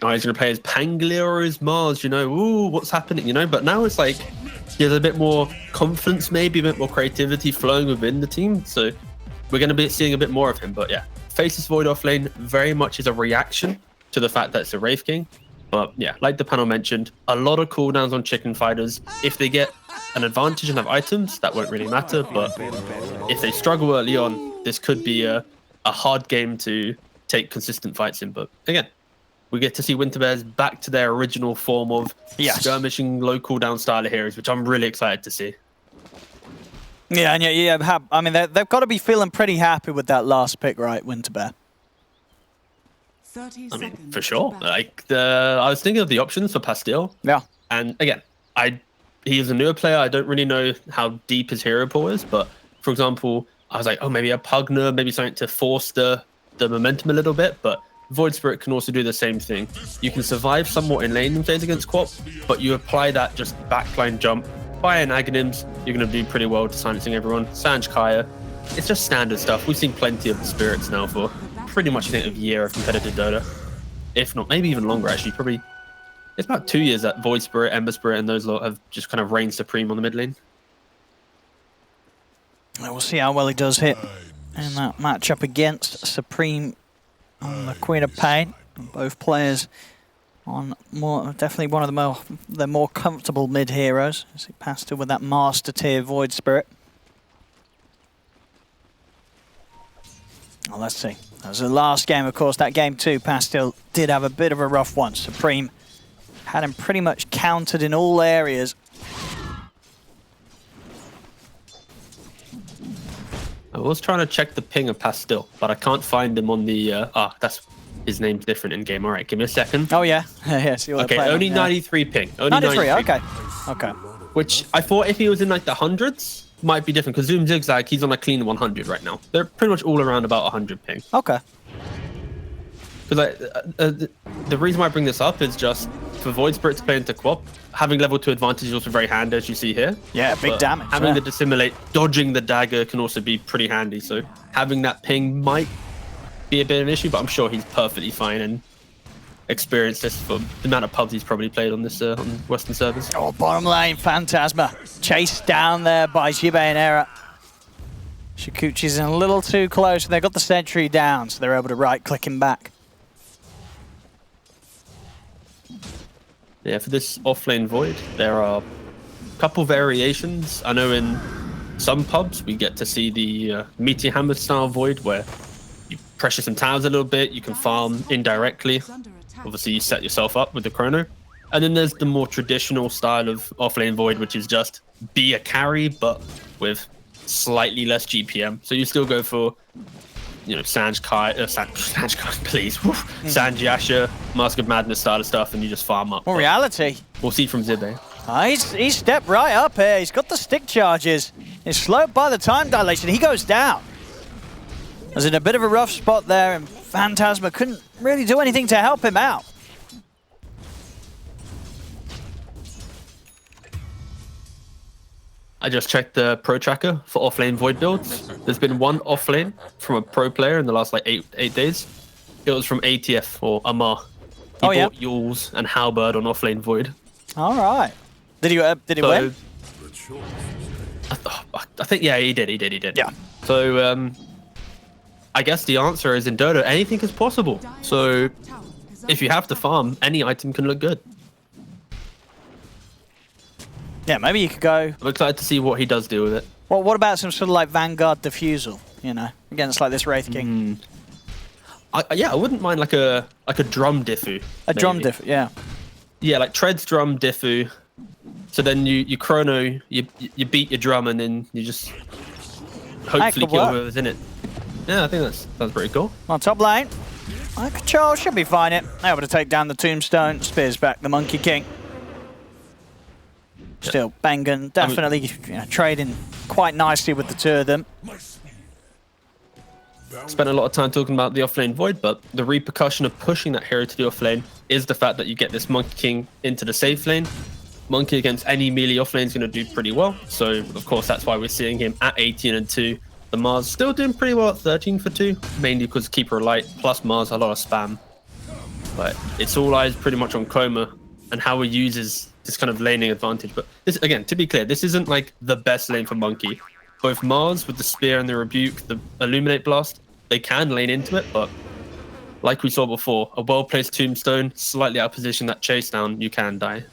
oh, he's going to play as Panglia or as Mars, you know, ooh, what's happening, you know? But now it's like he has a bit more confidence, maybe a bit more creativity flowing within the team. So we're going to be seeing a bit more of him. But yeah, Faceless Void offlane very much is a reaction to the fact that it's a Wraith King. But yeah, like the panel mentioned, a lot of cooldowns on chicken fighters. If they get an advantage and have items, that won't really matter. But if they struggle early on, this could be a hard game to take consistent fights in. But again, we get to see Winter Bears back to their original form of skirmishing low cooldown style of heroes, which I'm really excited to see. Yeah, and yeah, I mean, they've got to be feeling pretty happy with that last pick, right, Winter Bear? I mean, for sure. Like I was thinking of the options for Pastille. Yeah. And again, he's a newer player. I don't really know how deep his hero pool is, but for example, I was like, oh, maybe a Pugner, maybe something to force the momentum a little bit, but Void Spirit can also do the same thing. You can survive somewhat in laning phase against Quap, but you apply that just backline jump, fire and Aghanims, you're going to do pretty well to silencing everyone. Sanj Kaya, it's just standard stuff. We've seen plenty of the spirits now for pretty much a year of competitive Dota. If not, maybe even longer actually. Probably, it's about 2 years that Void Spirit, Ember Spirit, and those lot have just kind of reigned supreme on the mid lane. We'll see how well he does hit in that matchup against Supreme on the Queen of Pain. Both players on definitely one of the more comfortable mid heroes. As he passed it with that master tier Void Spirit. Well, let's see. That was the last game, of course. That game 2, Pastille did have a bit of a rough one. Supreme had him pretty much countered in all areas. I was trying to check the ping of Pastille, but I can't find him on the... that's his name's different in game. All right, give me a second. Oh, yeah. Yes, okay, only 93 ping. Only 93, okay. Okay. Which I thought if he was in like the hundreds, might be different, because Zoom Zigzag, he's on a clean 100 right now. They're pretty much all around about 100 ping. Okay. Because the reason why I bring this up is just for Void Spirit to play into Quap, having level 2 advantage is also very handy, as you see here. Yeah, big damage. Having the Dissimulate, dodging the dagger can also be pretty handy. So having that ping might be a bit of an issue, but I'm sure he's perfectly fine and experienced this for the amount of pubs he's probably played on this on Western servers. Oh, bottom lane, Phantasma chased down there by Jibe and Era. Shikuchi's in a little too close, and they've got the sentry down, so they're able to right-click him back. Yeah, for this offlane Void, there are a couple variations. I know in some pubs we get to see the Meteor Hammer style Void, where you pressure some towers a little bit, you can farm indirectly. Obviously, you set yourself up with the chrono. And then there's the more traditional style of offlane Void, which is just be a carry, but with slightly less GPM. So you still go for, you know, Sanj Kai, please. Sanj Yasha, Mask of Madness style of stuff, and you just farm up. Well, reality. We'll see from Zibe. He's stepped right up here. He's got the stick charges. He's slowed by the time dilation. He goes down. Was in a bit of a rough spot there, and Phantasma couldn't really do anything to help him out. I just checked the pro tracker for offlane Void builds. There's been one offlane from a pro player in the last like eight days. It was from ATF or Amar. He bought Yules and Halberd on offlane Void. All right. Did he win? I think yeah, he did. Yeah. So I guess the answer is in Dota, anything is possible. So if you have to farm, any item can look good. Yeah, maybe you could go... I'm excited to see what he does do with it. Well, what about some sort of like Vanguard Diffusal, you know, against like this Wraith King? Yeah, I wouldn't mind like a drum diffu. Drum diffu, yeah. Yeah, like Tread's drum diffu. So then you chrono, you beat your drum, and then you just hopefully kill whoever's in it. Yeah, I think that's pretty cool. On top lane, Control should be fine. Able to take down the Tombstone, spears back the Monkey King. Still, Bangan definitely trading quite nicely with the two of them. Spent a lot of time talking about the offlane Void, but the repercussion of pushing that hero to the offlane is the fact that you get this Monkey King into the safe lane. Monkey against any melee offlane is going to do pretty well. So, of course, that's why we're seeing him at 18 and 2. The Mars still doing pretty well at 13 for 2, mainly because Keeper of Light plus Mars, a lot of spam. But it's all eyes pretty much on Coma and how he uses this kind of laning advantage. But this, again, to be clear, this isn't like the best lane for Monkey. Both Mars with the Spear and the Rebuke, the Illuminate Blast, they can lane into it, but like we saw before, a well-placed Tombstone, slightly out of position, that chase down, you can die.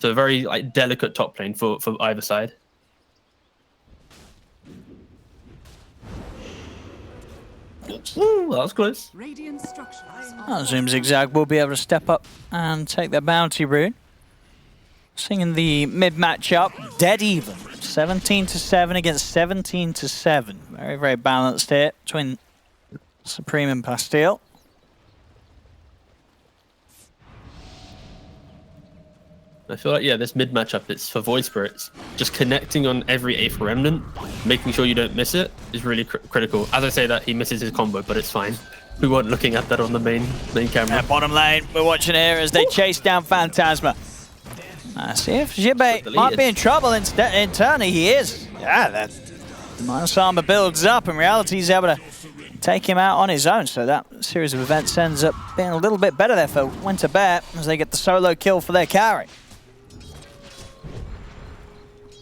So a very like delicate top lane for either side. Ooh, that was close. Zoom Zigzag will be able to step up and take their bounty rune. Seeing the mid matchup, dead even. 17-7 against 17-7. Very, very balanced here between Supreme and Pastille. I feel like, yeah, this mid matchup, it's for Void Spirits. Just connecting on every 8th Remnant, making sure you don't miss it, is really critical. As I say that, he misses his combo, but it's fine. We weren't looking at that on the main camera. Bottom lane, we're watching here as they chase down Phantasma. See if Jibbe might be in trouble internally. He is. Yeah, that minus armor builds up. In reality, he's able to take him out on his own. So that series of events ends up being a little bit better there for Winter Bear as they get the solo kill for their carry.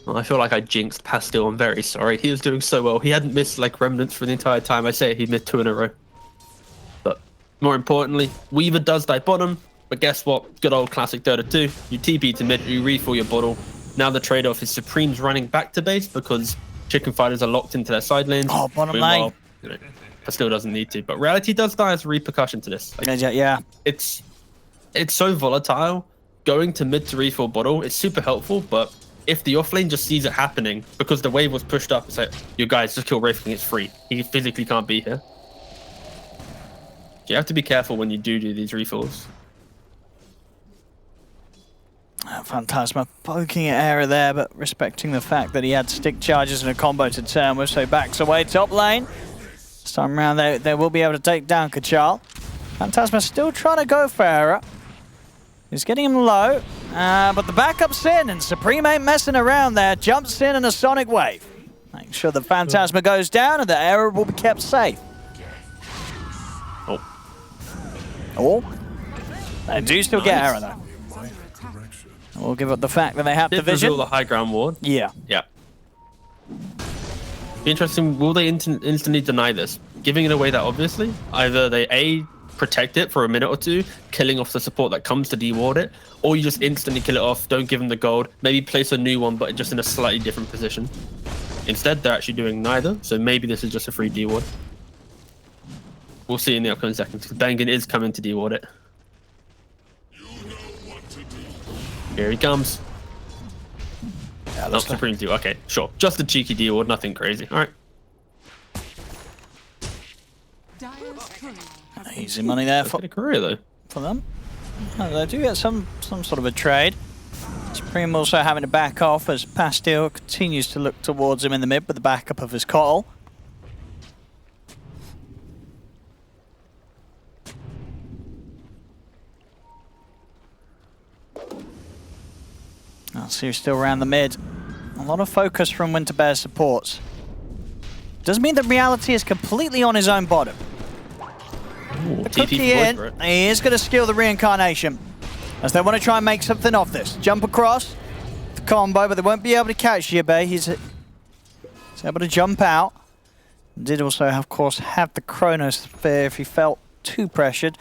Well, I feel like I jinxed Pastille. I'm very sorry. He was doing so well. He hadn't missed like remnants for the entire time. I say he missed 2 in a row. But more importantly, Weaver does die bottom. But guess what? Good old classic Dota2. You TP to mid, you refill your bottle. Now the trade-off is Supreme's running back to base because Chicken Fighters are locked into their side lanes. Oh, bottom lane. You know, Pastille doesn't need to. But Reality does die as a repercussion to this. Like, yeah. It's so volatile. Going to mid to refill bottle is super helpful, but if the offlane just sees it happening, because the wave was pushed up, it's like, you guys, just kill Wraith King, it's free. He physically can't be here. You have to be careful when you do these refills. Phantasma poking at Era there, but respecting the fact that he had stick charges and a combo to turn with, so backs away top lane. This time around, they will be able to take down Kachal. Phantasma still trying to go for Era. He's getting him low, but the backup's in, and Supreme ain't messing around there. Jumps in a sonic wave. Make sure the Phantasma goes down and the Era will be kept safe. Oh. They do still get Era though. We'll give up the fact that they have division. The high ground ward. Yeah. Yeah. Be interesting, will they instantly deny this? Giving it away that obviously, either they A, protect it for a minute or two, killing off the support that comes to deward it, or you just instantly kill it off, don't give them the gold, maybe place a new one, but just in a slightly different position. Instead, they're actually doing neither, so maybe this is just a free deward. We'll see in the upcoming seconds, because Bengen is coming to deward it. Here he comes. Yeah, not Supreme Dew. Okay, sure. Just a cheeky deward, nothing crazy. All right. Easy money there for a career though. For them. Oh, they do get some sort of a trade. Supreme also having to back off as Pastille continues to look towards him in the mid with the backup of his Cottle. So you're still around the mid. A lot of focus from Winter Bear's supports. Doesn't mean that Reality is completely on his own bottom. Ooh, Cookie in, he is going to steal the reincarnation as they want to try and make something of this. Jump across the combo, but they won't be able to catch Jibbe. He's able to jump out. Did also, of course, have the Chronosphere if he felt too pressured.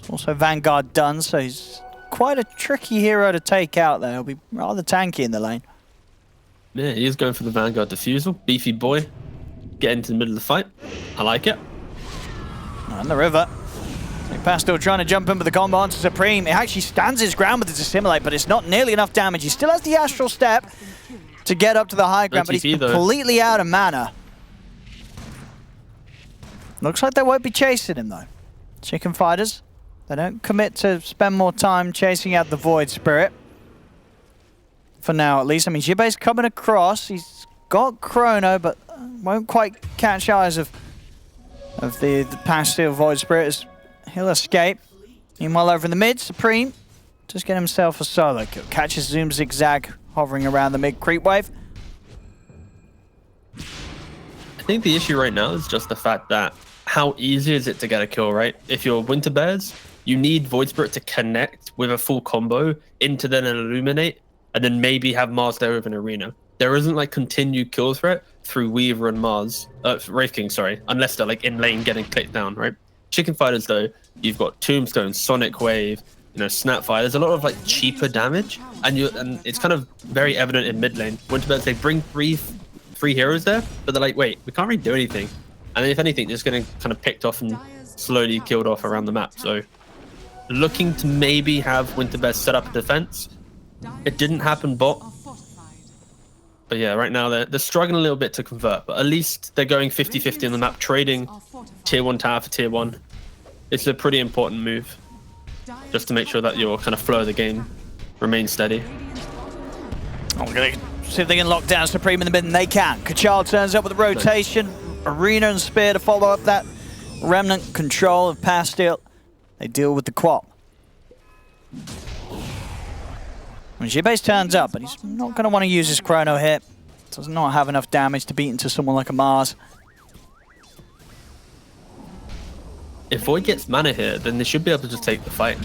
Also Vanguard done, so he's quite a tricky hero to take out there. He'll be rather tanky in the lane. Yeah, he is going for the Vanguard Diffusal. Beefy boy. Get into the middle of the fight. I like it. On the river. Pastille trying to jump in with the combo onto Supreme. He actually stands his ground with his Assimilate, but it's not nearly enough damage. He still has the Astral Step to get up to the high ground, but he's completely out of mana. Looks like they won't be chasing him though. Chicken Fighters, they don't commit to spend more time chasing out the Void Spirit. For now, at least. I mean, Jibbe's coming across. He's got Chrono, but won't quite catch eyes of the Pastille Void Spirit as he'll escape. Meanwhile, over in the mid, Supreme just get himself a solo kill. Catches Zoom Zigzag hovering around the mid creep wave. I think the issue right now is just the fact that how easy is it to get a kill, right? If you're Winter Bears, you need Void Spirit to connect with a full combo into then an Illuminate, and then maybe have Mars there with an Arena. There isn't like continued kill threat through Weaver and Mars, Wraith King, sorry, unless they're like in lane getting clicked down, right? Chicken Fighters though, you've got Tombstone, Sonic Wave, you know, Snapfire. There's a lot of like cheaper damage, and it's kind of very evident in mid lane. Winterbirds, they bring three heroes there, but they're like, wait, we can't really do anything. And then if anything, they're just getting kind of picked off and slowly killed off around the map. So looking to maybe have Winterbirds set up a defense. It didn't happen bot. But yeah, right now they're struggling a little bit to convert, but at least they're going 50-50 on the map, trading tier 1 tower for tier 1. It's a pretty important move, just to make sure that your kind of flow of the game remains steady. I'm going to see if they can lock down Supreme in the mid, and they can. Kachal turns up with a rotation. Arena and Spear to follow up that remnant control of Pastille. They deal with the Quap. When Jibase turns up, but he's not going to want to use his Chrono hit. Does not have enough damage to beat into someone like a Mars. If Void gets mana here, then they should be able to just take the fight.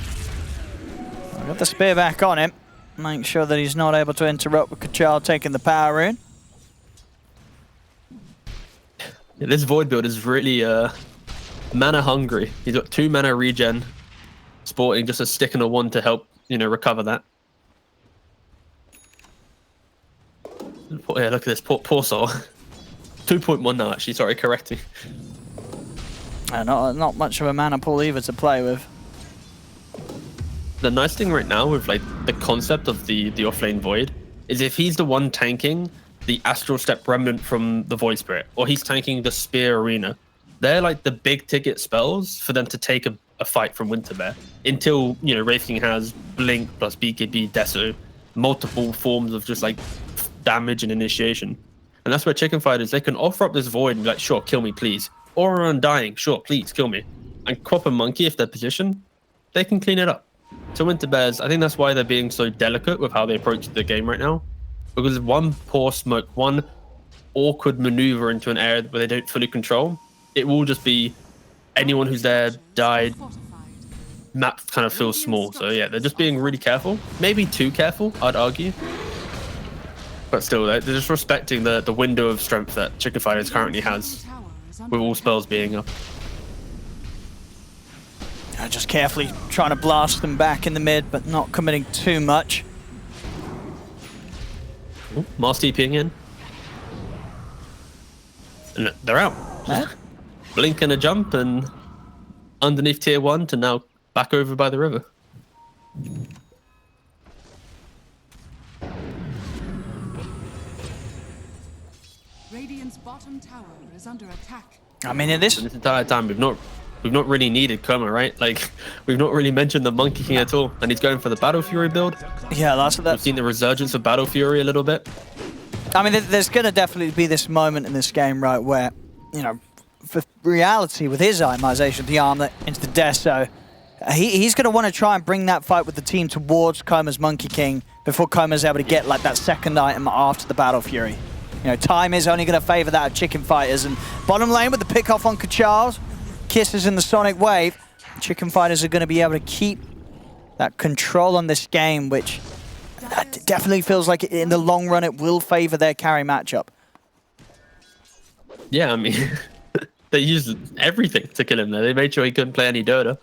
We've got the Spear back on him. Make sure that he's not able to interrupt with Kachal taking the power rune. Yeah, this Void build is really mana hungry. He's got 2 mana regen, sporting just a stick and a 1 to help, you know, recover that. Yeah, look at this, poor soul. 2.1 now, actually, sorry, correcting. Not much of a mana pool either to play with. The nice thing right now with like the concept of the offlane Void is if he's the one tanking the Astral Step Remnant from the Void Spirit, or he's tanking the Spear Arena, they're like the big ticket spells for them to take a fight from Winterbear until, you know, Wraith King has Blink plus BKB, Deso, multiple forms of just like damage and initiation. And that's where Chicken Fighters, they can offer up this Void and be like, sure, kill me, please. Or Undying, sure, please, kill me. And Quap and Monkey, if they're positioned, they can clean it up. So Winterbears, I think that's why they're being so delicate with how they approach the game right now. Because one poor smoke, one awkward maneuver into an area where they don't fully control, it will just be anyone who's there died. Map kind of feels small. So yeah, they're just being really careful. Maybe too careful, I'd argue. But still, they're just respecting the window of strength that Chicken Fighters currently has, with all spells being up. Just carefully trying to blast them back in the mid, but not committing too much. Ooh, Mars TPing in. And they're out. Blink and a jump, and underneath tier 1 to now back over by the river. Radiant's bottom tower is under attack. I mean, in this entire time, we've not really needed Coma, right? Like, we've not really mentioned the Monkey King at all, and he's going for the Battle Fury build. Yeah, that's We've seen the resurgence of Battle Fury a little bit. I mean, there's going to definitely be this moment in this game, right, where, you know, for reality, with his itemization of the armor into the Deso, he's going to want to try and bring that fight with the team towards Coma's Monkey King before Coma's able to get, like, that second item after the Battle Fury. You know, time is only going to favor that of Chicken Fighters, and bottom lane with the pick off on Kachal, kisses in the Sonic Wave, Chicken Fighters are going to be able to keep that control on this game, which definitely feels like in the long run it will favor their carry matchup. Yeah, I mean, they used everything to kill him there. They made sure he couldn't play any Dota.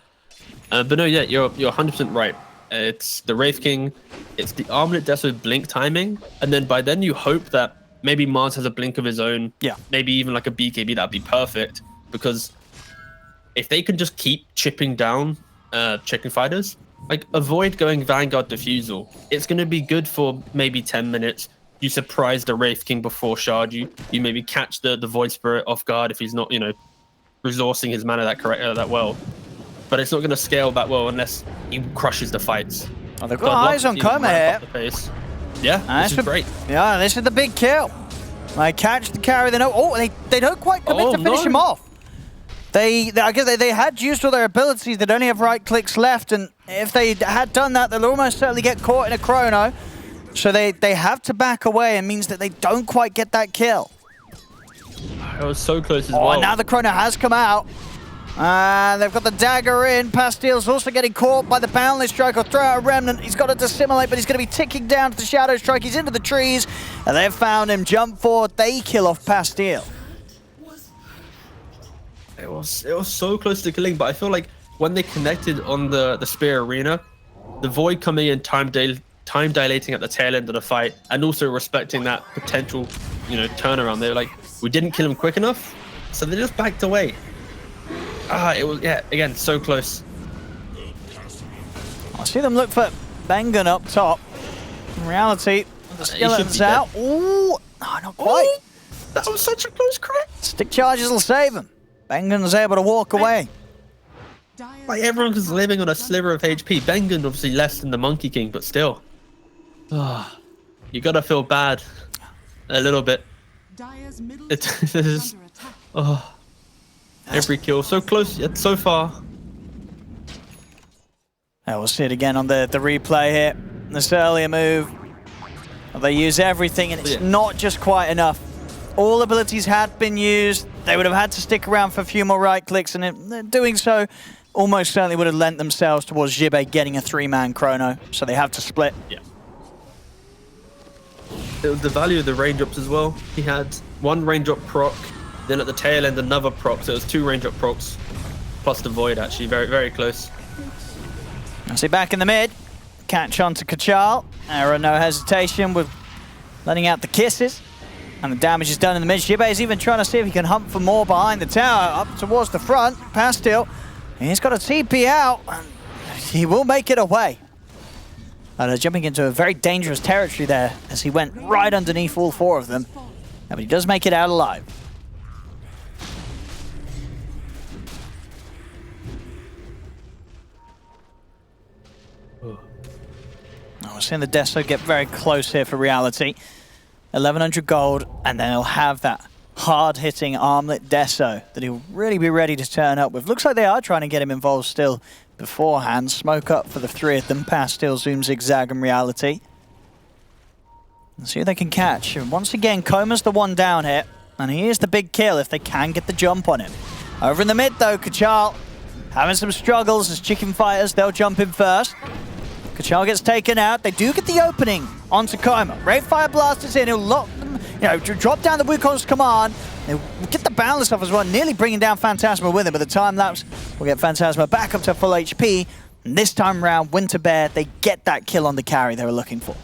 But no, yeah, you're 100% right. It's the Wraith King, it's the Armlet Deso Blink timing, and then by then you hope that maybe Mars has a Blink of his own. Yeah. Maybe even like a BKB, that'd be perfect, because if they can just keep chipping down Chicken Fighters, like avoid going Vanguard Diffusal. It's going to be good for maybe 10 minutes. You surprise the Wraith King before shard you. You maybe catch the Void Spirit off guard if he's not, you know, resourcing his mana that well. But it's not going to scale that well unless he crushes the fights. Oh, they've got eyes on Coma here. Yeah, this is great. Yeah, this is the big kill. They catch the carry. They don't quite commit to finish him off. I guess they had used all their abilities. They'd only have right clicks left, and if they had done that, they'll almost certainly get caught in a chrono. So they have to back away, and means that they don't quite get that kill. It was so close as well. And now the chrono has come out. And they've got the dagger in. Pastil's also getting caught by the Boundless Strike. Or throw out a Remnant. He's got to dissimulate, but he's going to be ticking down to the Shadow Strike. He's into the trees. And they've found him. Jump forward. They kill off Pastil. It was so close to killing, but I feel like when they connected on the Spear Arena, the Void coming in, time dilating at the tail end of the fight, and also respecting that potential, turnaround. They were like, we didn't kill him quick enough, so they just backed away. It was, again, so close. I see them look for Bengen up top. In reality, the skeleton's out. Ooh, no, not quite. Ooh, that was such a close crack. Stick charges will save him. Bengen's able to walk away. Like, everyone's living on a sliver of HP. Bengen obviously less than the Monkey King, but still. You gotta feel bad. A little bit. Every kill so close yet so far. We'll see it again on the replay here. This earlier move. They use everything, and it's not just quite enough. All abilities had been used. They would have had to stick around for a few more right clicks, and doing so almost certainly would have lent themselves towards Jibbe getting a 3-man chrono. So they have to split. Yeah. It was the value of the raindrops as well. He had one raindrop proc, then at the tail end another proc, so it was 2 raindrop procs plus the Void, actually. Very, very close. I see back in the mid. Catch on to Kachal. Era, no hesitation with letting out the kisses. And the damage is done in the mid. Jibbe is even trying to see if he can hunt for more behind the tower, up towards the front. Pastil, he's got a TP out, and he will make it away. And jumping into a very dangerous territory there as he went right underneath all 4 of them. But he does make it out alive. We're seeing the Deso get very close here for reality. 1100 gold, and then he'll have that hard-hitting armlet Deso that he'll really be ready to turn up with. Looks like they are trying to get him involved still beforehand. Smoke up for the 3 of them. Pastil, Zoom, Zigzag, and reality. Let's see who they can catch. And once again, Koma's the one down here, and he is the big kill if they can get the jump on him. Over in the mid, though, Kachal having some struggles as Chicken Fighters. They'll jump in first. Kachal gets taken out. They do get the opening onto Koma. Ray Fire Blast is in. He'll lock them, drop down the Wukong's command. He'll get the Boundless off as well, nearly bringing down Phantasma with him. But the time lapse will get Phantasma back up to full HP. And this time round, Winter Bear, they get that kill on the carry they were looking for.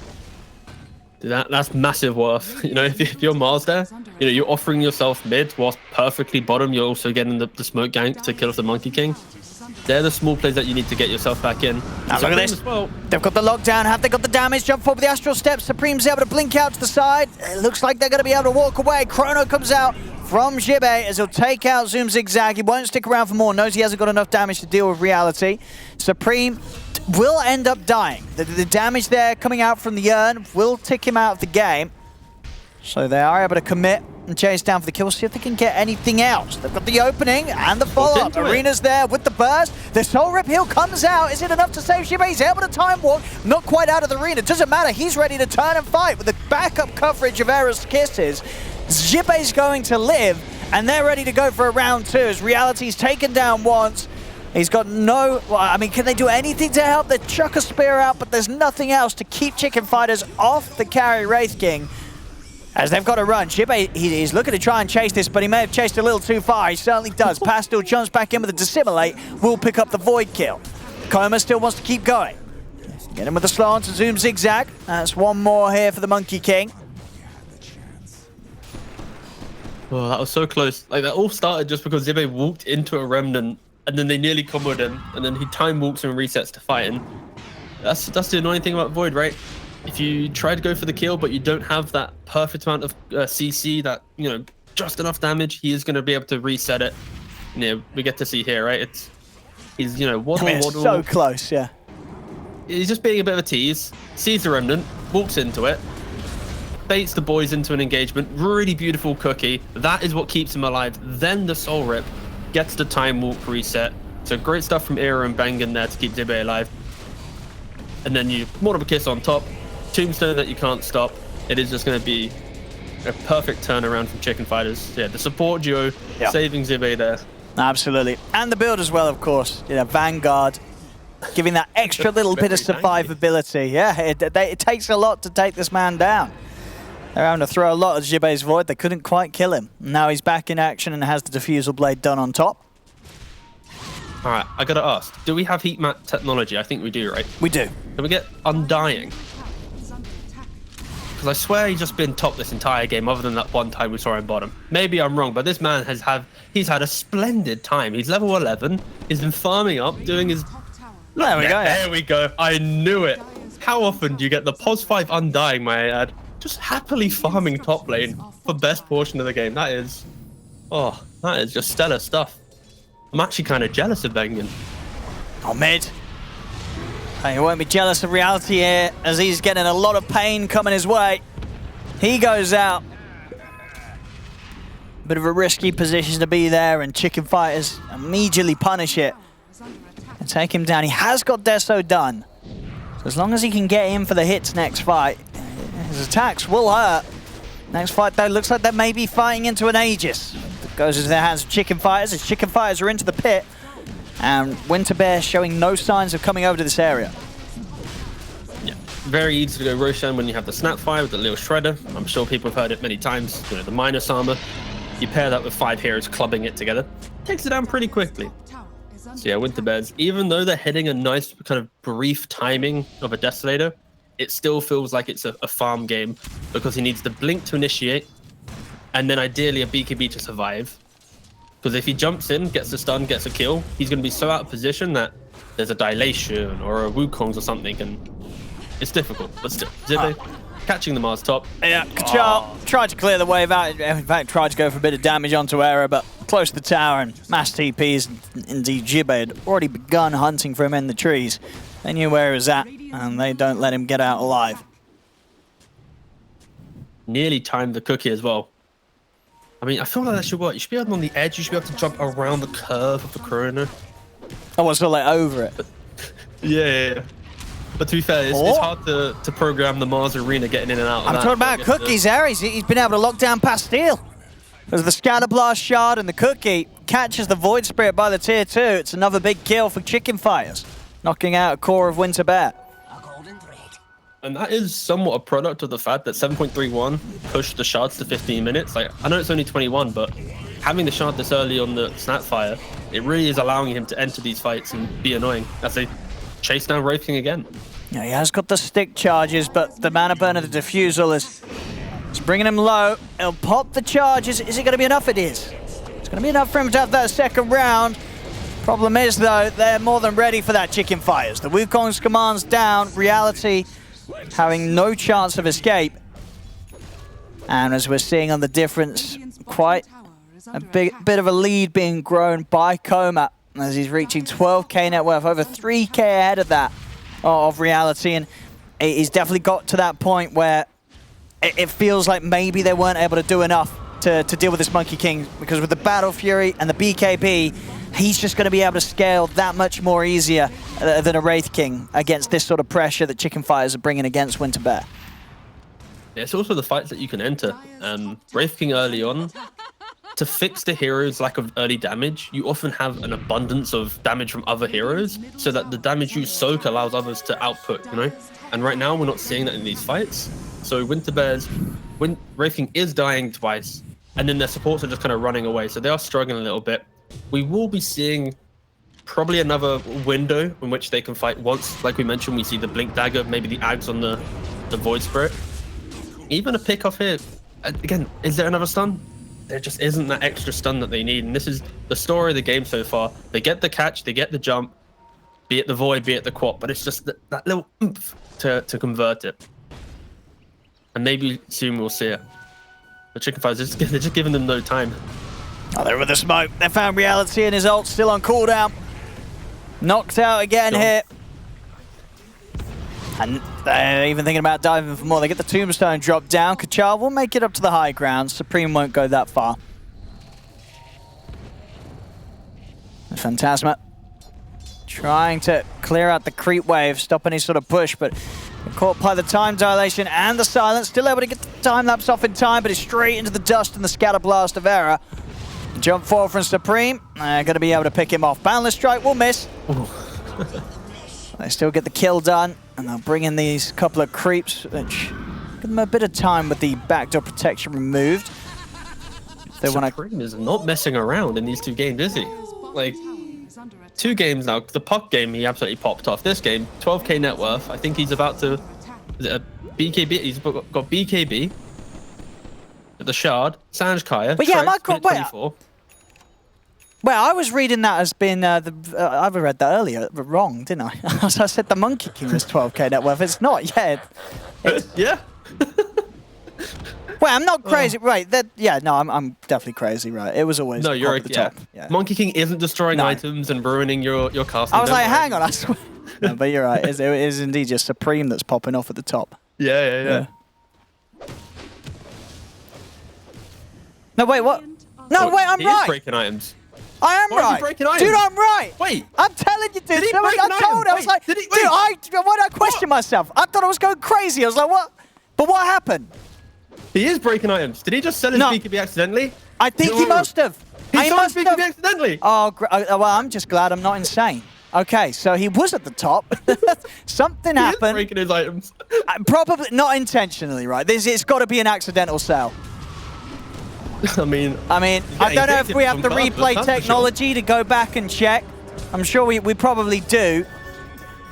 Dude, that's massive worth. If you're Mars there, you're offering yourself mid whilst perfectly bottom. You're also getting the smoke gank to kill off the Monkey King. They're the small plays that you need to get yourself back in. Now look at this. Well. They've got the lockdown. Have they got the damage? Jump forward with the Astral Step. Supreme's able to blink out to the side. It looks like they're going to be able to walk away. Chrono comes out from Jibbe as he'll take out Zoom Zigzag. He won't stick around for more. Knows he hasn't got enough damage to deal with reality. Supreme will end up dying. The damage there coming out from the urn will tick him out of the game. So they are able to commit and chase down for the kill. See if they can get anything else. They've got the opening and the follow-up. Arena's there with the burst. The Soul Rip Heal comes out. Is it enough to save Jibbe? He's able to time walk. Not quite out of the arena. Doesn't matter. He's ready to turn and fight with the backup coverage of Era's kisses. Jibbe's going to live, and they're ready to go for a round 2 as reality's taken down once. He's got no... Well, I mean, can they do anything to help? They chuck a spear out, but there's nothing else to keep Chicken Fighters off the carry Wraith King. As they've got to run. Jibbe, he's looking to try and chase this, but he may have chased a little too far. He certainly does. Pastil jumps back in with a Dissimulate. Will pick up the Void kill. Koma still wants to keep going. Get him with the slow on to Zoom Zigzag. That's one more here for the Monkey King. Oh, that was so close. Like, that all started just because Jibbe walked into a Remnant, and then they nearly comboed him, and then he time walks and resets to fighting. That's the annoying thing about Void, right? If you try to go for the kill, but you don't have that perfect amount of CC, that, just enough damage, he is going to be able to reset it. We get to see here, right? He's, waddle. So close, yeah. He's just being a bit of a tease, sees the Remnant, walks into it, baits the boys into an engagement. Really beautiful cookie. That is what keeps him alive. Then the Soul Rip gets the time walk reset. So great stuff from Era and Bengen there to keep Jibbe alive. And then you Mortal Kiss on top. Tombstone that you can't stop. It is just going to be a perfect turnaround from Chicken Fighters. Yeah, the support duo saving Jibbe there. Absolutely. And the build as well, of course. You know, Vanguard, giving that extra little bit of survivability. Yeah, it takes a lot to take this man down. They're having to throw a lot at Jibei's Void. They couldn't quite kill him. Now he's back in action and has the Diffusal Blade done on top. All right, I gotta ask, do we have heat map technology? I think we do, right? We do. Can we get Undying? Because I swear he's just been top this entire game, other than that one time we saw him bottom. Maybe I'm wrong, but this man he's had a splendid time. He's level 11. He's been farming up, doing his... There we go. There we go. I knew it. How often do you get the POS 5 Undying, may I add? Just happily farming top lane for best portion of the game. That is just stellar stuff. I'm actually kind of jealous of Bengen. Oh, mid. You won't be jealous of reality here, as he's getting a lot of pain coming his way. He goes out. Bit of a risky position to be there, and Chicken Fighters immediately punish it and take him down. He has got Deso done. So as long as he can get in for the hits next fight, his attacks will hurt. Next fight, though, looks like they may be fighting into an Aegis. It goes into the hands of Chicken Fighters, as Chicken Fighters are into the pit. And Winter Bear showing no signs of coming over to this area. Yeah, very easy to go Roshan when you have the Snapfire with the little Shredder. I'm sure people have heard it many times. You know, the Minus Armor. You pair that with 5 heroes clubbing it together. Takes it down pretty quickly. So yeah, Winter Bears, even though they're hitting a nice kind of brief timing of a Desolator, it still feels like it's a farm game because he needs the Blink to initiate and then ideally a BKB to survive. Because if he jumps in, gets a stun, gets a kill, he's going to be so out of position that there's a Dilation or a Wukong's or something, and it's difficult. But still, Zippe catching the Mars top. Yeah, Kachal tried to clear the wave out. In fact, tried to go for a bit of damage onto Era, but close to the tower and mass TPs. Indeed, Jibei had already begun hunting for him in the trees. They knew where he was at, and they don't let him get out alive. Nearly timed the cookie as well. I mean, I feel like that should work. You should be able on the edge. You should be able to jump around the curve of the Corona. I was sort of like over it. But, yeah. But to be fair, it's hard to program the Mars Arena getting in and out of I'm talking about cookies there. He's been able to lock down Pastille. There's the Scatter Blast shard and the cookie catches the Void Spirit by the tier 2. It's another big kill for Chicken Fighters, knocking out a core of Winter Bear. And that is somewhat a product of the fact that 7.31 pushed the shards to 15 minutes. Like, I know it's only 21, but having the shard this early on the Snapfire, it really is allowing him to enter these fights and be annoying as they chase down Wraith King again. Yeah, he has got the stick charges, but the mana burn of the Diffusal is bringing him low. He'll pop the charges. Is it going to be enough? It is. It's going to be enough for him to have that second round. Problem is, though, they're more than ready for that Chicken Fighters. The Wukong's command's down. Reality having no chance of escape. And as we're seeing on the difference, quite a bit of a lead being grown by Coma as he's reaching 12k net worth, over 3k ahead of that of Reality. And he's definitely got to that point where it feels like maybe they weren't able to do enough to deal with this Monkey King, because with the Battle Fury and the BKB, he's just going to be able to scale that much more easier than a Wraith King against this sort of pressure that Chicken Fighters are bringing against Winter Bear. Yeah, it's also the fights that you can enter. Wraith King early on, to fix the hero's lack of early damage, you often have an abundance of damage from other heroes, so that the damage you soak allows others to output, you know? And right now, we're not seeing that in these fights. So Winter Bears, when Wraith King is dying twice, and then their supports are just kind of running away, so they are struggling a little bit. We will be seeing probably another window in which they can fight once. Like we mentioned, we see the Blink Dagger, maybe the Ags on the Void Spirit. Even a pick off here. Again, is there another stun? There just isn't that extra stun that they need. And this is the story of the game so far. They get the catch, they get the jump, be it the Void, be it the Quap, but it's just that little oomph to convert it. And maybe soon we'll see it. The Chicken Fighters, they're just giving them no time. Oh, they're with the smoke. They found Reality and his ult still on cooldown. Knocked out again here. And they're even thinking about diving for more. They get the tombstone dropped down. Kachal will make it up to the high ground. Supreme won't go that far. Phantasma trying to clear out the creep wave, stop any sort of push, but caught by the time dilation and the silence. Still able to get the time lapse off in time, but it's straight into the dust and the scatter blast of Era. jump forward from Supreme. Going to be able to pick him off. Boundless Strike will miss. They still get the kill done, and they'll bring in these couple of creeps, which give them a bit of time with the backdoor protection removed. They want to. Supreme is not messing around in these 2 games, is he? Like, 2 games now. The puck game, he absolutely popped off. This game, 12k net worth. I think he's about to. Is it a BKB? He's got BKB. The Shard, Sanjkaya. But yeah, Michael, well, I was reading that as being I read that earlier, but wrong, didn't I? I said the Monkey King was 12k net worth. It's not yet. Yeah. Well, I'm not crazy, right? Yeah, no, I'm definitely crazy, right? It was always you're at the top. Yeah. Monkey King isn't destroying items and ruining your castle. I was like, hang on, I swear. No, but you're right. It is indeed just Supreme that's popping off at the top. Yeah. No, wait, what? No, wait, I'm he right. Is breaking items. I am Why is he right. breaking items? Dude, I'm right. Wait. I'm telling you, dude. Did he So break an I told item? him, I was like, Did he- dude, why did I question myself? I thought I was going crazy. I was like, what? But what happened? He is breaking items. Did he just sell his BKB accidentally? I think he must have. He sold his BKB accidentally. Oh, well, I'm just glad I'm not insane. Okay, so he was at the top. Something happened. He is breaking his items. Probably not intentionally, right? It's got to be an accidental sell. I mean, I don't know if we have the replay technology to go back and check. I'm sure we probably do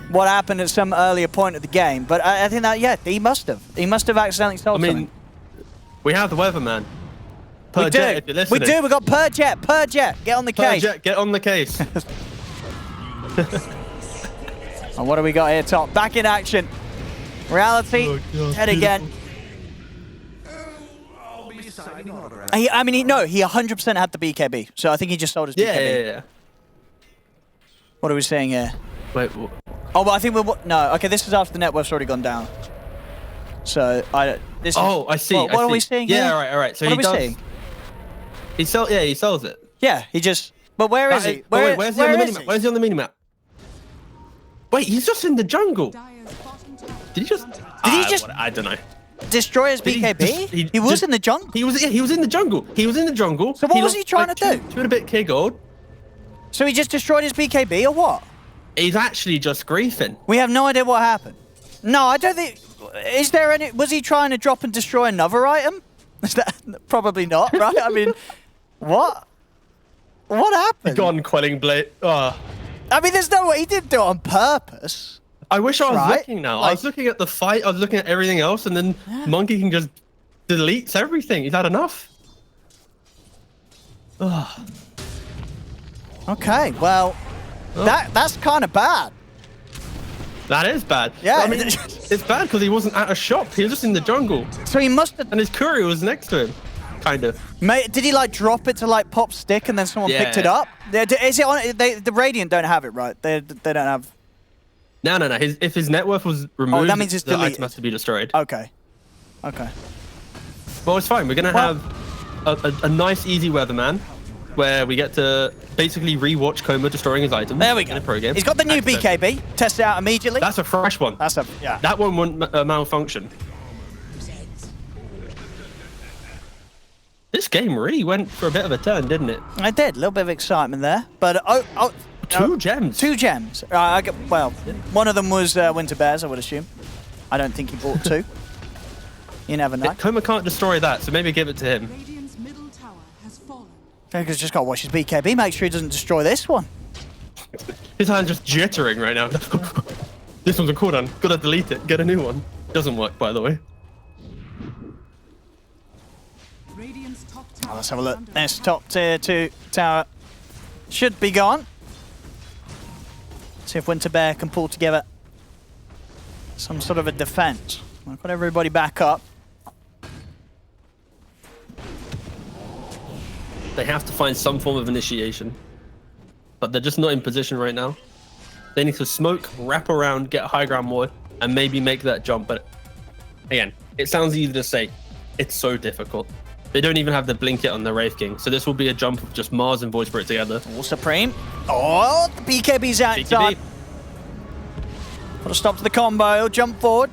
what happened at some earlier point of the game. But I think that, yeah, he must have. He must have accidentally sold something. We have the weather-man. We do. We do. We got Purjet. Purjet. Get on the case. Purjet, get on the case. And what do we got here, top? Back in action. Reality. Head again. He 100% had the BKB. So I think he just sold his BKB. Yeah. What are we saying here? Wait. Oh, but I think no. Okay, this is after the net worth's already gone down. So I see. What are we seeing here? Yeah, all right. So what are we seeing? He sells it. Yeah, he just. But where is he? Where's he on the minimap? Where's he on the minimap? Wait, he's just in the jungle. Did he just? I don't know. Destroy his BKB? He was in the jungle. He was in the jungle. He was in the jungle. So what was he trying to do? 2.5k gold. So he just destroyed his BKB or what? He's actually just griefing. We have no idea what happened. No, I don't think. Is there any? Was he trying to drop and destroy another item? Is that probably not, right? I mean, what? What happened? Gone quelling blade. Oh. I mean, there's no way he didn't do it on purpose. I wish I was looking now. I was looking at the fight. I was looking at everything else, and then Monkey King just deletes everything. He's had enough. Ugh. Okay, well, that's kind of bad. That is bad. Yeah, I mean, it's bad because he wasn't at a shop. He was just in the jungle. So he must have. And his courier was next to him, kind of. Did he like drop it to like pop stick and then someone picked it up? Is it on? The Radiant don't have it, right? They don't have. No. If his net worth was removed, that means it's the deleted. item has to be destroyed. Okay. Well, it's fine. We're gonna have a nice, easy weatherman, where we get to basically rewatch Coma destroying his items. There we go. In a pro game. He's got the new BKB. Test it out immediately. That's a fresh one. That one won't malfunction. This game really went for a bit of a turn, didn't it? It did. A little bit of excitement there, but two gems. 2 gems. One of them was Winter Bears, I would assume. I don't think he bought 2. You never know. Coma can't destroy that, so maybe give it to him. Radiant's middle tower has fallen. He's just got to watch his BKB, make sure he doesn't destroy this one. His hand's just jittering right now. This one's a cooldown. Gotta delete it. Get a new one. Doesn't work, by the way. Radiant's top tower. Let's have a look. This top tier 2 tower should be gone. See if Winter Bear can pull together some sort of a defense. I've got everybody back up. They have to find some form of initiation. But they're just not in position right now. They need to smoke, wrap around, get a high ground ward, and maybe make that jump. But again, it sounds easy to say. It's so difficult. They don't even have the blink it on the Wraith King. So this will be a jump of just Mars and Void Spirit together. All Supreme. Oh, the BKB's outside. Put a stop to the combo. He'll jump forward.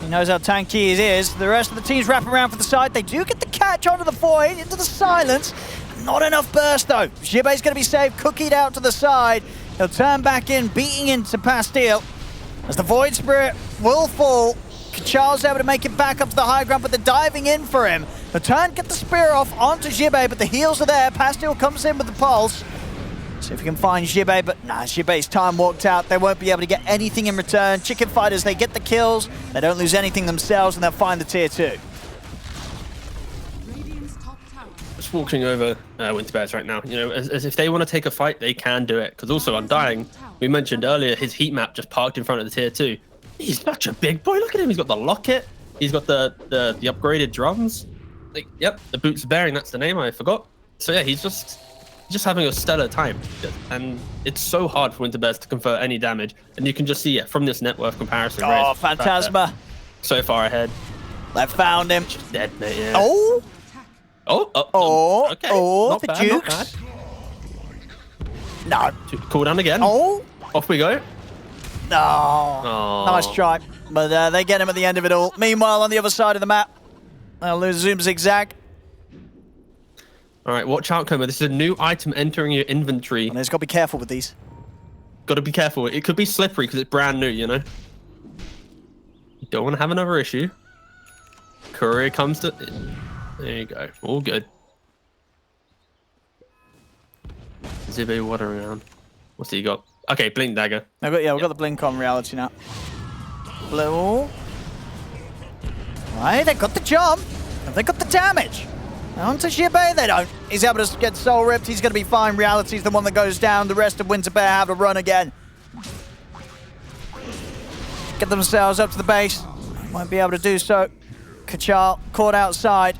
He knows how tanky he is. The rest of the team's wrapping around for the side. They do get the catch onto the void, into the silence. Not enough burst though. Jibei's going to be saved, cookied out to the side. He'll turn back in, beating into Pastille. As the Void Spirit will fall, Kachal's able to make it back up to the high ground, but they're diving in for him. The turn, get the spear off onto Jibei, but the heals are there. Pastille comes in with the pulse. See if we can find Jibei, but nah, Jibei's time walked out. They won't be able to get anything in return. Chicken Fighters, they get the kills. They don't lose anything themselves, and they'll find the tier 2. Just walking over Winter Bears right now. You know, as if they want to take a fight, they can do it. Because also Undying, we mentioned earlier, his heat map just parked in front of the tier 2. He's such a big boy. Look at him. He's got the locket. He's got the upgraded drums. Like, yep, the boots of bearing. That's the name. I forgot. So yeah, he's just having a stellar time. And it's so hard for Winter Bears to convert any damage. And you can just see it from this net worth comparison. Oh, Phantasma. So far ahead. They found him. Just dead, mate. Yeah. Oh. Okay. Not the bad, Jukes. No. Cooldown again. Oh. Off we go. No. Oh. Nice try. But they get him at the end of it all. Meanwhile, on the other side of the map, they'll lose Zoom Zigzag. All right, watch out, Coma. This is a new item entering your inventory. And he's got to be careful with these. Got to be careful. It could be slippery because it's brand new, you know? You don't want to have another issue. Courier comes to... There you go. All good. Zibei watering around. What's he got? Okay, Blink Dagger. We've got the blink on reality now. Blue. Right, they got the jump. They got the damage. On to Jibei, they don't. He's able to get soul ripped. He's going to be fine. Reality's the one that goes down. The rest of Winter Bear have a run again. Get themselves up to the base. Won't be able to do so. Kachal caught outside.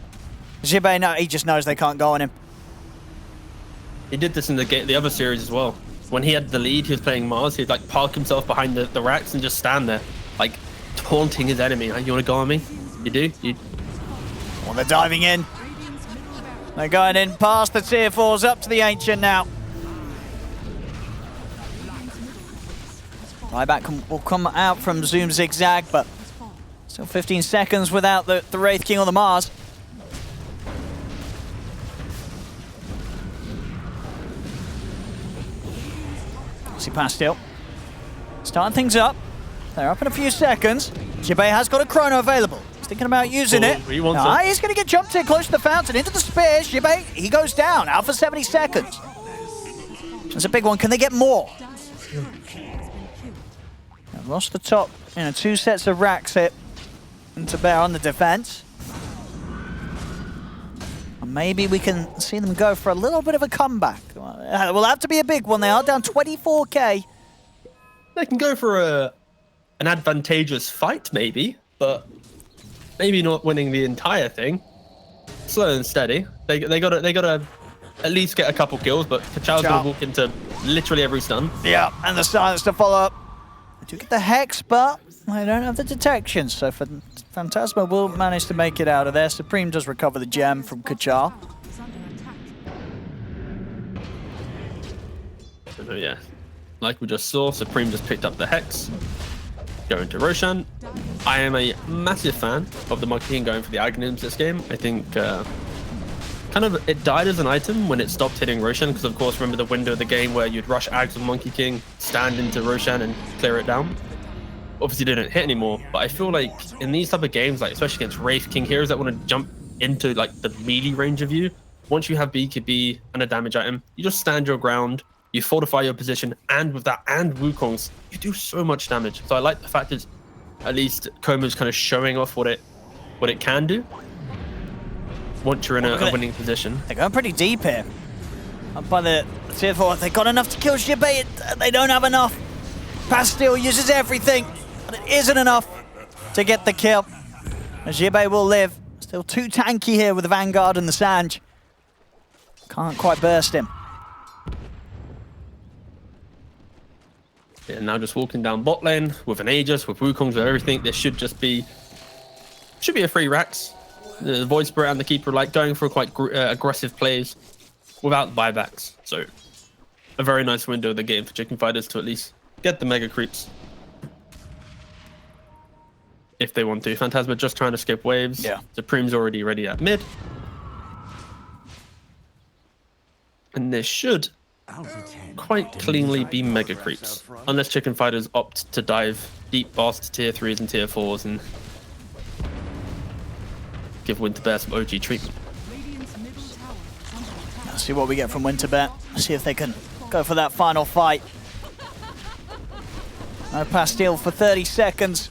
Jibei, no, he just knows they can't go on him. He did this in the other series as well. When he had the lead, he was playing Mars. He'd like park himself behind the racks and just stand there, like taunting his enemy. Like, you want to go on me? You do? Well, they're diving in. They're going in past the tier 4s up to the Ancient now. Buyback will come out from Zoom Zigzag, but still 15 seconds without the Wraith King on the Mars. See Pastille. Starting things up. They're up in a few seconds. Jibei has got a chrono available. He's thinking about using it. He wants it. He's going to get jumped in close to the fountain. Into the spear. Jibei, he goes down. Out for 70 seconds. That's a big one. Can they get more? They've lost the top. 2 sets of racks hit into bear on the defense. And maybe we can see them go for a little bit of a comeback. It will have to be a big one. They are down 24k. They can go for an advantageous fight, maybe, but maybe not winning the entire thing. Slow and steady. They gotta at least get a couple kills, but Kachal's gonna walk into literally every stun. Yeah, and the silence to follow up. They do get the Hex, but they don't have the detection, so Phantasma will manage to make it out of there. Supreme does recover the gem from Kachal. So yeah, like we just saw, Supreme just picked up the Hex. Going to Roshan. I am a massive fan of the Monkey King going for the Aghanims this game. I think kind of it died as an item when it stopped hitting Roshan, because of course remember the window of the game where you'd rush Aghs with Monkey King, stand into Roshan and clear it down. Obviously they don't hit anymore, but I feel like in these type of games, like especially against Wraith King heroes that want to jump into like the melee range of you, once you have BKB and a damage item, you just stand your ground, you fortify your position, and with that and Wukong's, you do so much damage. So I like the fact that at least Koma's kind of showing off what it can do once you're in a winning position. They're going pretty deep here. Up by the tier 4, they got enough to kill Jibei. They don't have enough. Pastille uses everything, but it isn't enough to get the kill. Jibei will live. Still too tanky here with the Vanguard and the Sanj. Can't quite burst him. Yeah, now just walking down bot lane with an Aegis, with Wukong's, with everything. This should be a free Rax. The Void Spirit and the Keeper like going for quite aggressive plays without buybacks. So a very nice window of the game for Chicken Fighters to at least get the mega creeps if they want to. Phantasma just trying to skip waves. Yeah. Supreme's already ready at mid. and there should quite cleanly be mega creeps, unless Chicken Fighters opt to dive deep past tier 3s and tier 4s and give Winter Bear some OG treatment. Let's see what we get from Winter Bear. See if they can go for that final fight. No Pastille for 30 seconds.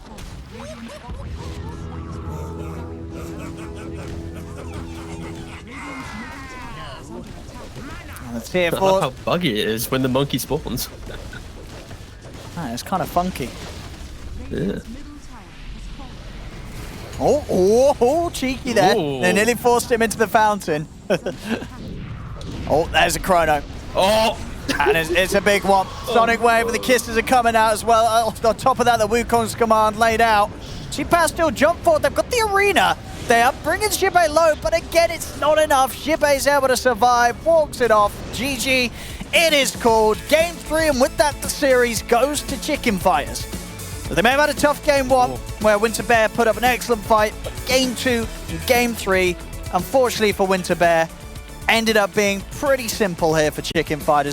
Let's see I love how buggy it is when the monkey spawns. It's kind of funky. Yeah. Oh, cheeky there. Ooh. They nearly forced him into the fountain. Oh, there's a chrono. Oh! And it's a big one. Sonic Wave, and the kisses are coming out as well. On top of that, the Wukong's command laid out. Pastille jump forward. They've got the arena. They are bringing Xipe low, but again, it's not enough. Xipe's able to survive, walks it off. GG, it is called. Game 3, and with that, the series goes to Chicken Fighters. So they may have had a tough game 1, where Winter Bear put up an excellent fight, but game 2 and game 3, unfortunately for Winter Bear, ended up being pretty simple here for Chicken Fighters.